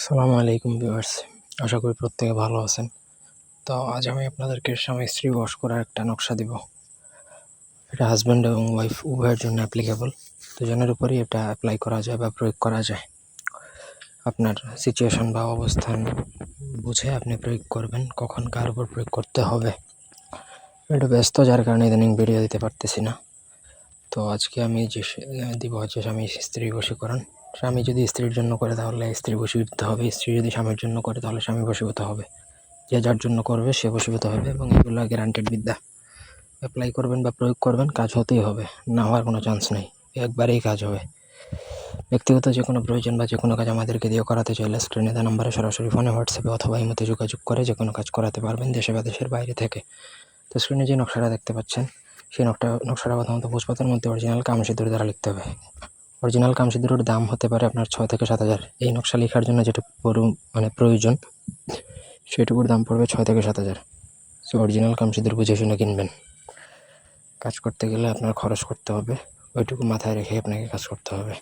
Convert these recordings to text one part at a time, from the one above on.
আসসালামু আলাইকুম ভিউয়ার্স, আশা করি প্রত্যেকে ভালো আছেন। তো আজ আমি আপনাদেরকে স্বামী স্ত্রী ওয়াশ করার একটা নকশা দিব। এটা হাজব্যান্ড এবং ওয়াইফ উভয়ের জন্য অ্যাপ্লিকেবল। দুজনের উপরই এটা অ্যাপ্লাই করা যায় বা প্রয়োগ করা যায়। আপনার সিচুয়েশন বা অবস্থান বুঝে আপনি প্রয়োগ করবেন, কখন কার উপর প্রয়োগ করতে হবে। একটু ব্যস্ত, যার কারণে ইদানিং ভিডিও দিতে পারতেছি না। তো আজকে আমি দিব হচ্ছে স্বামী স্ত্রী বশীকরণ। স্বামী যদি স্ত্রীর জন্য করে তাহলে স্ত্রী বশীভূত হবে, স্ত্রী যদি স্বামীর জন্য করে তাহলে স্বামী বশীভূত হবে। যে যার জন্য করবে সে বশীভূত হবে এবং এগুলো গ্যারান্টেড বিদ্যা। অ্যাপ্লাই করবেন বা প্রয়োগ করবেন, কাজ হতেই হবে, না হওয়ার কোনো চান্স নেই, একবারেই কাজ হবে। ব্যক্তিগত যে কোনো প্রয়োজন বা যে কোনো কাজ আমাদেরকে দিয়ে করাতে চাইলে স্ক্রিনে দেওয়া নাম্বারে সরাসরি ফোনে, হোয়াটসঅ্যাপে অথবা ইমোতে যোগাযোগ করে যে কোনো কাজ করাতে পারবেন, দেশে বা দেশের বাইরে থেকে। তো স্ক্রিনে যে নকশাটা দেখতে পাচ্ছেন, সেই নকশাটা প্রথমত ভোজপাতার মধ্যে অরিজিনাল কামসিঁদুর দ্বারা লিখতে হবে। অরিজিনাল কামসিঁদুরের দাম হতে পারে আপনার 6 থেকে 7 হাজার। এই নকশা লেখার জন্য যেটা প্রয়োজন, সেটুকুর দাম পড়বে 6 থেকে 7 হাজার। সো অরিজিনাল কামসিঁদুর বুঝে শুনে কিনবেন। কাজ করতে গেলে আপনার খরচ করতে হবে, ওইটুকু মাথায় রেখে আপনাকে কাজ করতে হবে।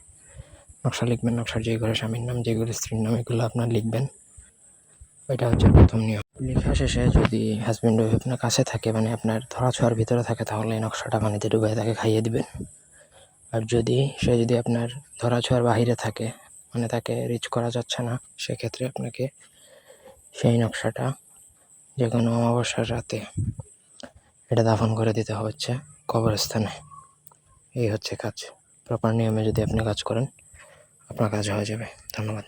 নকশা লিখবেন, নকশার যে ঘরে স্বামীর নাম, যে ঘরে স্ত্রীর নাম, এগুলো আপনার লিখবেন। এটা হচ্ছে প্রথম নিয়ম। লেখা শেষে যদি হাজব্যান্ড ওয়াইফ আপনার কাছে থাকে, আপনার ধরাছোঁয়ার ভিতরে থাকে, তাহলে এই নকশাটা পানিতে ডুবিয়ে তাকে খাইয়ে দিবেন। আর সে যদি আপনার ধরাছোঁয়ার বাহিরে থাকে, তাকে রিচ করা যাচ্ছে না, সেক্ষেত্রে আপনাকে সেই নকশাটা যে কোনো অমাবস্যার রাতে এটা দাফন করে দিতে হচ্ছে কবরস্থানে। এই হচ্ছে কাজ। প্রপার নিয়মে যদি আপনি কাজ করেন, আপনার কাজ হয়ে যাবে। ধন্যবাদ।